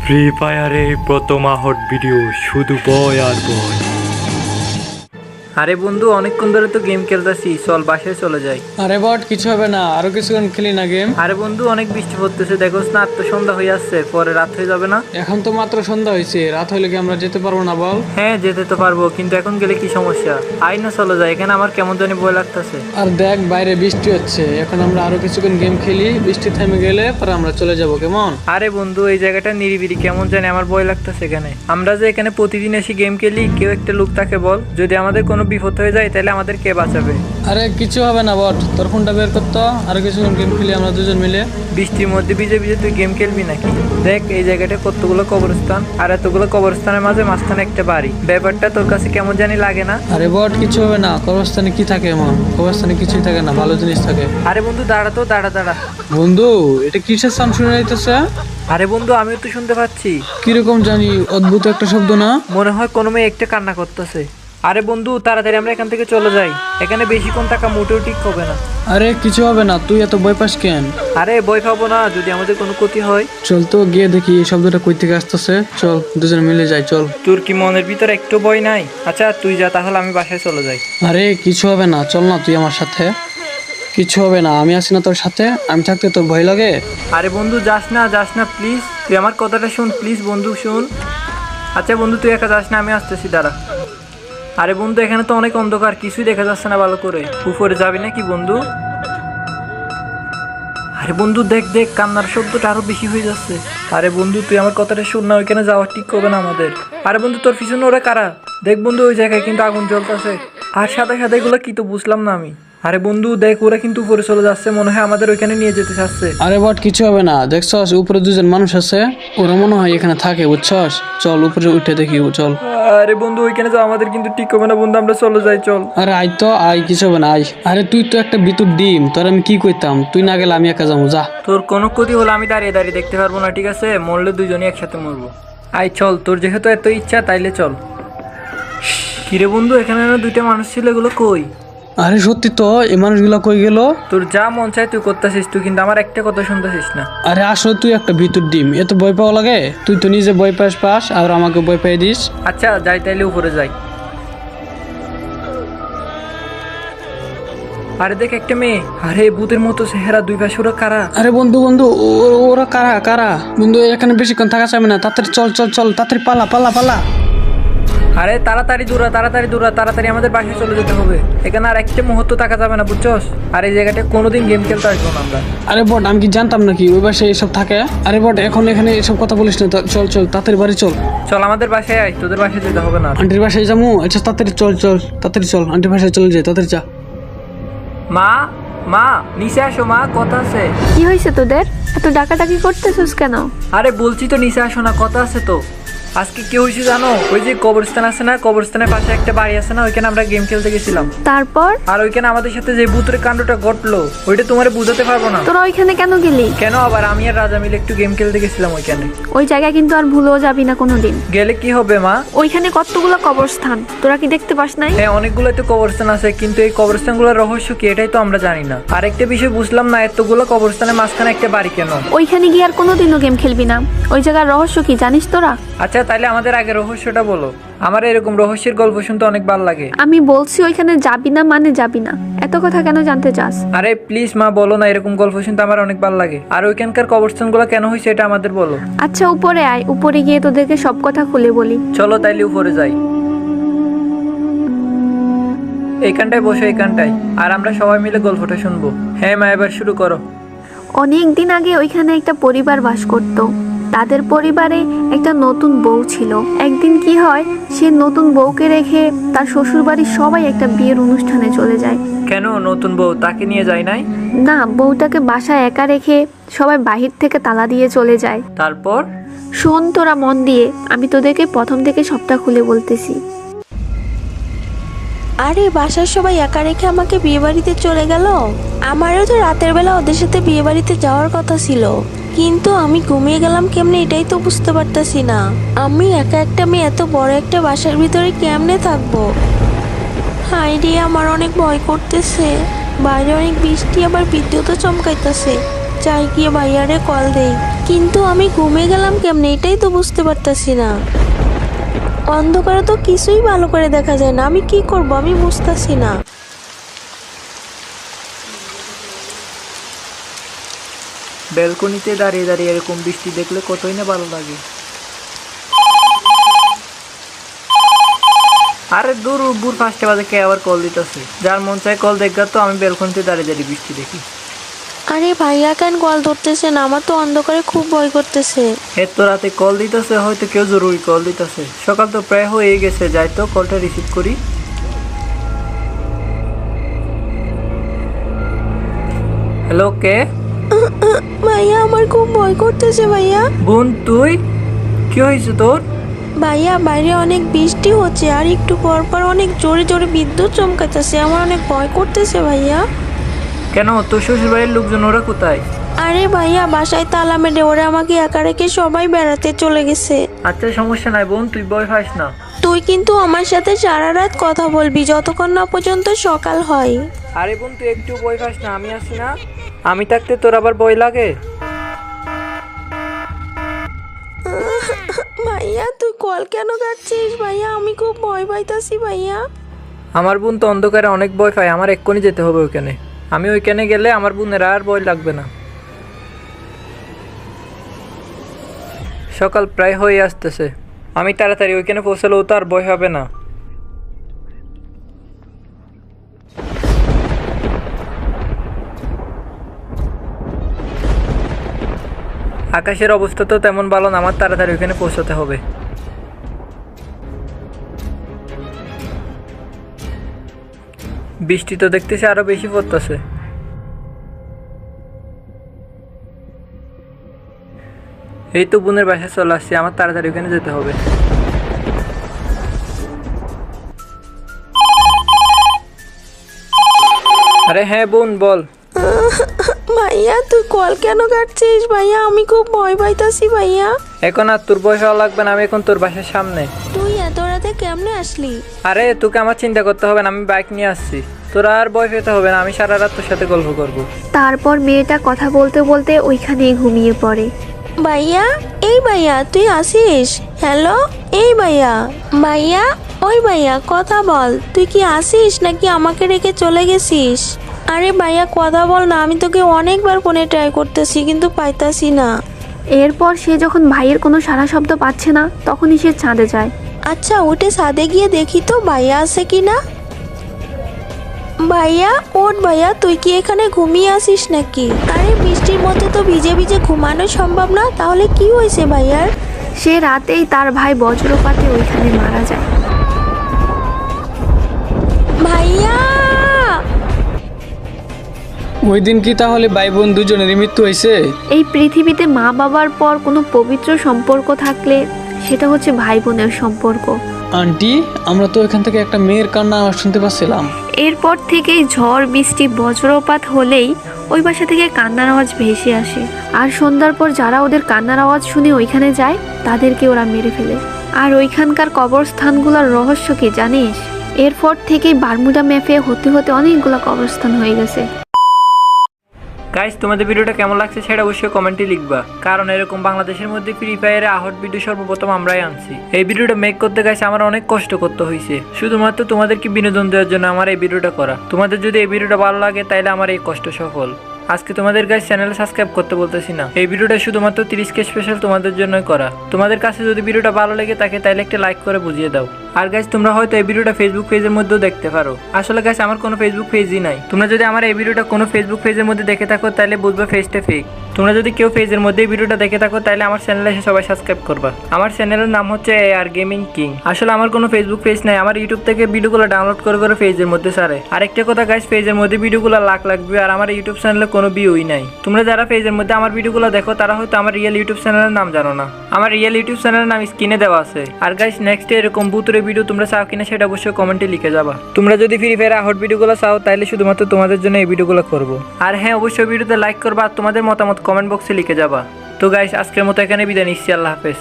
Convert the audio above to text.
Free ফায়ারে প্রথম hot video শুধু বয় আর বয়। আরে বন্ধু অনেকক্ষণ ধরে তো গেম খেলতেছি, চল বাসায় চলে যাই। আরে বট কিছু হবে না, আরো কিছুক্ষণ খেলি না গেম। আরে বন্ধু অনেক বৃষ্টি পড়তেছে, দেখোস না তো সন্ধ্যা হয়ে আসছে, পরে রাত হয়ে যাবে না? এখন তো মাত্র সন্ধ্যা হয়েছে, রাত হইলে কি আমরা যেতে পারবো না বল? হ্যাঁ যেতে তো পারবো, কিন্তু এখন গেলে কি সমস্যা? আই না চলে যায়, এখানে আমার কেমন জানি ভয় লাগতেছে। আর দেখ বাইরে বৃষ্টি হচ্ছে, এখন আমরা আরো কিছুক্ষণ গেম খেলি, বৃষ্টি থেমে গেলে পরে আমরা চলে যাবো, কেমন? আরে বন্ধু এই জায়গাটা নিরিবিলি, কেমন জানি আমার ভয় লাগতেছে এখানে। আমরা যে এখানে প্রতিদিন এসে গেম খেলি, কেউ একটা লোক থাকে বল, যদি আমাদের কোনো বিপদ হয়ে যায় তাহলে আমাদের কে বাঁচাবে? আরে কিছু হবে না বট, তোর ফোনটা বের করতো, আরো কিছুক্ষণ গেম খেলি আমরা দুজন মিলে। বৃষ্টির মধ্যে ভিজে ভিজে তুই গেম খেলবি নাকি? দেখ এই জায়গাটা কতগুলো কবরস্থান, আর এতগুলো কবরস্থানের মাঝে মাঝখানে একটা বাড়ি। ব্যাপারটা তোর কাছে কেমন জানি লাগে না? আরে বট কিছু হবে না, কবরস্থানে কি থাকে এমন? কবরস্থানে কিছুই থাকে না, ভালো জিনিস থাকে। আরে বন্ধু দাঁড়া তো, দাঁড়া দাঁড়া। বন্ধু এটা কিসের সাউন্ড শুনে যাইতেছে? আরে বন্ধু আমিও তো শুনতে পাচ্ছি। কিরকম জানি অদ্ভুত একটা শব্দ না? মনে হয় কোনো মেয়ে একটা কান্না করতেছে। আরে বন্ধু তাড়াতাড়ি আমরা এখান থেকে চলে যাই, এখানে বেশিক্ষণ থাকা মোটেও ঠিক হবে না। আরে কিছু হবে না, তুই এত ভয় পাস কেন? আরে ভয় পাবো না, যদি আমাদের কোনো ক্ষতি হয়। চল তো গিয়ে দেখি এই শব্দটা কই থেকে আসতেছে, চল দুজন মিলে যাই চল। তোর কি মনের ভিতরে একটু ভয় নাই? আচ্ছা তুই যা, তাহলে আমি বাসায় চলে যাই। আরে কিছু হবে না, চল না তুই আমার সাথে। কিছু হবে না, আমি আছি না তোর সাথে, আমি থাকতে তোর ভয় লাগে? আরে বন্ধু যাস না, যাস না প্লিজ, তুই আমার কথাটা শুন প্লিজ বন্ধু, শুন। আচ্ছা বন্ধু তুই একা যাস না, আমি আসতেছি, দাঁড়া। আরে বন্ধু এখানে তো অনেক অন্ধকার, কিছুই দেখা যাচ্ছে না ভালো করে, উপরে যাবি নাকি বন্ধু? আরে বন্ধু দেখ দেখ, কান্নার শব্দটা আরো বেশি হয়ে যাচ্ছে। আরে বন্ধু তুই আমার কথাটা শুন না, ওইখানে যাওয়া ঠিক করবে না আমাদের। আরে বন্ধু তোর পিছনে ওরা কারা? দেখ বন্ধু ওই জায়গায় কিন্তু আগুন জ্বলতেছে, আর সাদা সাদা এগুলো কি তো বুঝলাম না আমি। আরে বন্ধু দেখ ওরা কিন্তু উপরে চলে যাচ্ছে, মনে হয় আমাদের ওইখানে নিয়ে যেতে চাচ্ছে। আরে বট কিছু হবে না, দেখছস উপরে দুজন মানুষ আছে, ওরা মনে হয় এখানে থাকে বুঝছস, চল উপরে উঠে দেখি চল। আরে বন্ধু ওইখানে যাওয়া আমাদের কিন্তু ঠিক হবে না বন্ধু, আমরা চলে যাই চল। আরে আই তো আই, কিছু হবে না আই। আরে তুই তো একটা বিতুর ডিম, তোর আমি কি কইতাম, তুই না গেলে আমি একা যাবো, যা। তোর কোনো ক্ষতি হলে আমি দাঁড়িয়ে দাঁড়িয়ে দেখতে পারবো না, ঠিক আছে? মরলে দুজনেই একসাথে মরবো। আই চল, তোর যেহেতু এত ইচ্ছা তাইলে চল। কিরে বন্ধু এখানে না দুইটা মানুষ ছিল, এগুলো কই? আরে সত্যি তো, এই মানুষগুলা কই গেল? তোর যা মন চায় তুই করতেছিস, তুই কিন্তু আমার একটা কথা শুনতেছিস না। আরে আসলে তুই একটা বিতুর ডিম, এত ভয় পাওয়া লাগে? তুই তো নিজে ভয় পাস আর আমাকে ভয় পাই দিস। আচ্ছা যাই তাইলে উপরে যাই। আরে দেখ একটা মেয়ে, আরে ভূতের মতো চেহারা, দুই পাশে ওরা কারা? আরে বন্ধু বন্ধু ওরা কারা কারা? বন্ধু এখানে বেশিক্ষণ থাকা যাবে না, তাড়াতাড়ি চল চল চল, তাড়াতাড়ি পালা পালা পালা। আরে তাড়াতাড়ি দূরা, তাড়াতাড়ি দূরা, তাড়াতাড়ি আমাদের বাসায় চলে যেতে হবে, এখানে আর একটা মুহূর্ত থাকা যাবে না বুঝছস? আর এই জায়গাটা কোনোদিন গেম খেলতে আসবো না আমরা। আরে বট আমি কি জানতাম নাকি ওই বাসায় এসব থাকে? আরে বট এখন এখানে এসব কথা বলিস না, চল চল তাড়াতাড়ি বাড়ি চল। চল আমাদের বাসায় আয়, তোদের বাসায় যেতে হবে না। আন্টির বাসায় যাবো, আচ্ছা তাড়াতাড়ি চল চল, তাড়াতাড়ি চল আন্টির বাসায় চলে যাই, তাড়াতাড়ি যা। মা, মা নিচে আসো মা, কথা আছে। কি হয়েছে তোদের? এত ডাকাডাকি করতেছিস কেন? আরে বলছি তো নিচে আসো না, কথা আছে তো। আজকে কি হয়েছে জানো? ওই যে কবরস্থান আছে না, কবরস্থানের পাশে একটা বাড়ি আছে না, ওইখানে আমরা গেম খেলতে গেছিলাম। তারপর আর ওইখানে আমাদের সাথে যে ভূতের কাণ্ডটা ঘটলো, ওইটা তোমার বুঝাতে পারবো না। তোরা ওইখানে কেন গেলি? কেন আবার? আমি আর রাজা মিলে একটু গেম খেলতে গেছিলাম ওইখানে। ওই জায়গায় কিন্তু আর ভুলেও যাবি না কোনোদিন। গেলে কি হবে মা? ওইখানে কতগুলো কবরস্থান, তোরা কি দেখতে পাস নাই? হ্যাঁ অনেকগুলো তো কবরস্থান আছে, কিন্তু এই কবরস্থানগুলোর রহস্য কি এটাই তো আমরা জানি না। আরেকটা বিষয় বুঝলাম না, এতগুলো কবরস্থানের মাঝখানে একটা বাড়ি কেন? ওইখানে গিয়ে আর কোনোদিনও গেম খেলবি না। ওই জায়গার রহস্য কি জানিস তোরা? আচ্ছা তাইলে আমাদের আগে রহস্যটা বলো, আমার এরকম রহস্যের গল্প শুনতে অনেক ভালো লাগে। আমি বলছি ওইখানে যাবি না মানে যাবি না, এত কথা কেন জানতে চাস? আরে প্লিজ মা বলো না, এরকম গল্প শুনতে আমার অনেক ভালো লাগে। আর ওইখানকার কবরস্থানগুলো কেন হয়েছে এটা আমাদের বলো। আচ্ছা উপরে আয়, উপরে গিয়ে তোদেরকে সব কথা খুলে বলি। চলো তাইলে উপরে যাই। এইখানটায় বসো, এইখানটায়, আর আমরা সবাই মিলে গল্পটা শুনবো। হ্যাঁ মা এবার শুরু করো। অনেক দিন আগে ওইখানে একটা পরিবার বাস করত। তাদের পরিবারে একটা নতুন বউ ছিল। একদিন কি হয়, সে নতুন বউকে রেখে তার শ্বশুর বাড়ির সবাই একটা বিয়ের অনুষ্ঠানে চলে যায়। কেন নতুন বউ তাকে নিয়ে যায় নাই? না, বউটাকে বাসায় একা রেখে সবাই বাহির থেকে তালা দিয়ে চলে যায়। তারপর? শোন তোরা মন দিয়ে, আমি তোদেরকে প্রথম থেকে সবটা খুলে বলতেছি। আরে বাসার সবাই একা রেখে আমাকে বিয়ে বাড়িতে চলে গেল। আমারও তো রাতের বেলা ওদের সাথে বিয়ে বাড়িতে যাওয়ার কথা ছিল, কিন্তু আমি ঘুমিয়ে গেলাম কেমনে এটাই তো বুঝতে পারতাছি না। আমি একা একটা মেয়ে এত বড় একটা বাসার ভিতরে কেমনে থাকবো? হাই রে, আমার অনেক ভয় করতেছে। বাইরে অনেক বৃষ্টি, আবার বিদ্যুৎও চমকাইতেছে। চাই গিয়ে ভাইয়ারে কল দেই, কিন্তু আমি ঘুমিয়ে গেলাম কেমনে এটাই তো বুঝতে পারতাছি না। অন্ধকারে তো কিছুই ভালো করে দেখা যায় না, আমি কি করব আমি বুঝতাছি না। ব্যালকনিতে দাঁড়িয়ে দাঁড়িয়ে এরকম বৃষ্টি দেখলে কতই না ভালো লাগে। আরে দূর বুর 5টা বাজে কে আবার কল দিতেছে, যার মন চায় কল দেখা, তো আমি ব্যালকনিতে দাঁড়িয়ে দাঁড়িয়ে বৃষ্টি দেখি। আরে ভাইয়া কেন কল ধরতেছে না? আমার তো অন্ধকারে খুব ভয় করতেছে। এত রাতে কল দিতেছে, হয়তো কেউ জরুরি কল দিতেছে। সকাল তো প্রায় হয়ে গেছে, যাই তো কলটা রিসিভ করি। হ্যালো, কে? ভাইয়া আমার খুব ভয় করতেছে ভাইয়া। বোন তুই, কি হয়েছে তোর? ভাইয়া বাইরে অনেক বৃষ্টি হচ্ছে আর একটু পর পর অনেক জোরে জোরে বিদ্যুৎ চমকাতেছে, আমার অনেক ভয় করতেছে ভাইয়া। কেন, তোর শ্বশুর বাড়ির লোকজন ওরা কোথায়? আরে ভাইয়া বাসায় তালা মেরে ওরা আমাকে একা রেখে সবাই বেড়াতে চলে গেছে। আচ্ছা সমস্যা নাই বোন, তুই ভয় পাস না। তুই কিন্তু আমার সাথে সারা রাত কথা বলবি যতক্ষণ না পর্যন্ত সকাল হয়। আরে বোন তুই একটু ভয় পাস না, আমি আছি না। আমি থাকতে তোর আবার ভয় লাগে? ভাইয়া তুই কল কেন কাটছিস? ভাইয়া আমি খুব ভয় পাইতাছি ভাইয়া। আমার বোন তো অন্ধকারে অনেক ভয় পায়, আমার এক্ষুনি যেতে হবে ওইখানে। আমি ওইখানে গেলে আমার বোনের আর ভয় লাগবে না। সকাল প্রায় হয়ে আসতেছে, আমি তাড়াতাড়ি ওইখানে পৌঁছালেও তো আর ভয় হবে না। আকাশের অবস্থা তো তেমন ভালো না, আমার তাড়াতাড়ি ওইখানে পৌঁছাতে হবে। বৃষ্টি তো দেখতেছি আরো বেশি পড়তেছে। এই তো বোনের বাসায় চলে আসছি, আমার তাড়াতাড়ি ওখানে যেতে হবে। আরে হ্যাঁ বোন বল। ভাইয়া তুই কল কেন কাটছিস? ভাইয়া আমি খুব ভয় পাইতাছি ভাইয়া। এখন আর তোর বয়স হওয়া লাগবে না, আমি এখন তোর বাসার সামনে। তুই এত রাতে কেমনে আসলি? আরে তোকে আমার চিন্তা করতে হবে না, আমি বাইক নিয়ে আসছি। তোরা আর ভয় পেতে হবে না, আমি সারা রাত তোর সাথে গল্প করবো। তারপর মেয়েটা কথা বলতে বলতে ওইখানেই ঘুমিয়ে পড়ে। ভাইয়া এই ভাইয়া তুই আসিস? হ্যালো এই ভাইয়া। ভাইয়া ওই ভাইয়া কথা বল, তুই কি আসিস নাকি আমাকে রেখে চলে গেছিস? আরে ভাইয়া কথা বল না, আমি তোকে অনেকবার ফোনে ট্রাই করতেছি কিন্তু পাইতাছি না। এরপর সে যখন ভাইয়ের কোনো সারা শব্দ পাচ্ছে না, তখনই সে ছাদে যায়। আচ্ছা উঠে ছাদে গিয়ে দেখি তো ভাইয়া আছে কি না। ভাইয়া ওঠ ভাইয়া, তুই কি এখানে ঘুমিয়ে আসিস নাকি? আরে বৃষ্টির মধ্যে তো ভিজে ভিজে ঘুমানো সম্ভব না, তাহলে কি হয়েছে ভাইয়ার? সে রাতেই তার ভাই বজ্রপাতে ওইখানে মারা যায়। ভাইয়া ওই দিন কি তাহলে ভাই বোন দুজনেরই মৃত্যু হয়েছে? এই পৃথিবীতে মা বাবার পর কোনো পবিত্র সম্পর্ক থাকলে সেটা হচ্ছে ভাই বোনের সম্পর্ক। আন্টি আমরা তো এখান থেকে একটা মেয়ের কান্না আওয়াজ শুনতে পাচ্ছিলাম। এরপর থেকেই ঝড় বৃষ্টি বজ্রপাত হলেই ওই বাসা থেকে কান্নার আওয়াজ ভেসে আসে। আর সন্ধ্যার পর যারা ওদের কান্নার আওয়াজ শুনে ওইখানে যায় তাদেরকে ওরা মেরে ফেলে। আর ওইখানকার কবরস্থানগুলোর রহস্য কি জানিস? এরপর থেকেই বারমুডা ম্যাপে হতে হতে অনেকগুলো কবরস্থান হয়ে গেছে। গাইস তোমাদের ভিডিওটা কেমন লাগছে সেটা অবশ্যই কমেন্টে লিখবা, কারণ এরকম বাংলাদেশের মধ্যে ফ্রি ফায়ারে আহট ভিডিও সর্বপ্রথম আমরাই আনছি। এই ভিডিওটা মেক করতে গাইস আমার অনেক কষ্ট করতে হয়েছে, শুধুমাত্র তোমাদেরকে বিনোদন দেওয়ার জন্য আমার এই ভিডিওটা করা। তোমাদের যদি এই ভিডিওটা ভালো লাগে তাহলে আমার এই কষ্ট সফল। আজকে তোমাদের গাইস চ্যানেলে সাবস্ক্রাইব করতে বলতেছি না, এই ভিডিওটা শুধুমাত্র 30K স্পেশাল তোমাদের জন্যই করা। তোমাদের কাছে যদি ভিডিওটা ভালো লেগে থাকে তাহলে একটা লাইক করে বুঝিয়ে দাও। আর গাইস তোমরা হয়তো এই ভিডিওটা ফেসবুক পেজের মধ্যেও দেখতে পারো। আসলে গাইস আমার কোনো ফেসবুক পেজই নাই। তোমরা যদি আমার এই ভিডিওটা কোনো ফেসবুক পেজের মধ্যে দেখে থাকো তাহলে বুঝবে পেজটা ফেক। তোমরা যদি কেউ পেজের মধ্যে এই ভিডিওটা দেখে থাকো তাহলে আমার চ্যানেলে এসে সবাই সাবস্ক্রাইব করবা। আমার চ্যানেলের নাম হচ্ছে AR Gaming King। আসলে আমার কোনো ফেসবুক পেজ নাই, আমার ইউটিউব থেকে ভিডিওগুলো ডাউনলোড করে করে পেজের মধ্যে ছাড়ে। আরেকটা কথা গাইস, পেজের মধ্যে ভিডিওগুলো লাখ লাখ ভিউ, আর আমার ইউটিউব চ্যানেলে কোনো ভিউই নাই। তোমরা যারা পেজের মধ্যে আমার ভিডিওগুলো দেখো তারা হয়তো আমার রিয়েল ইউটিউব চ্যানেলের নাম জানো না। আমার রিয়েল ইউটিউব চ্যানেলের নাম স্ক্রিনে দেওয়া আছে। আর গাইস নেক্সট এরকম ভূতের ভিডিও তোমরা চাও কিনা সেটা অবশ্যই কমেন্টে লিখে যাবা। তোমরা যদি ফ্রি ফায়ার আহট ভিডিওগুলো চাও তাহলে শুধুমাত্র তোমাদের জন্য এই ভিডিওগুলো করবো। আর হ্যাঁ অবশ্যই ভিডিওতে লাইক করবা আর তোমাদের মতামত কমেন্ট বক্সে লিখে যাবা। তো গাইস আজকের মতো এখানে বিদায় নিচ্ছি, আল্লাহ হাফেজ।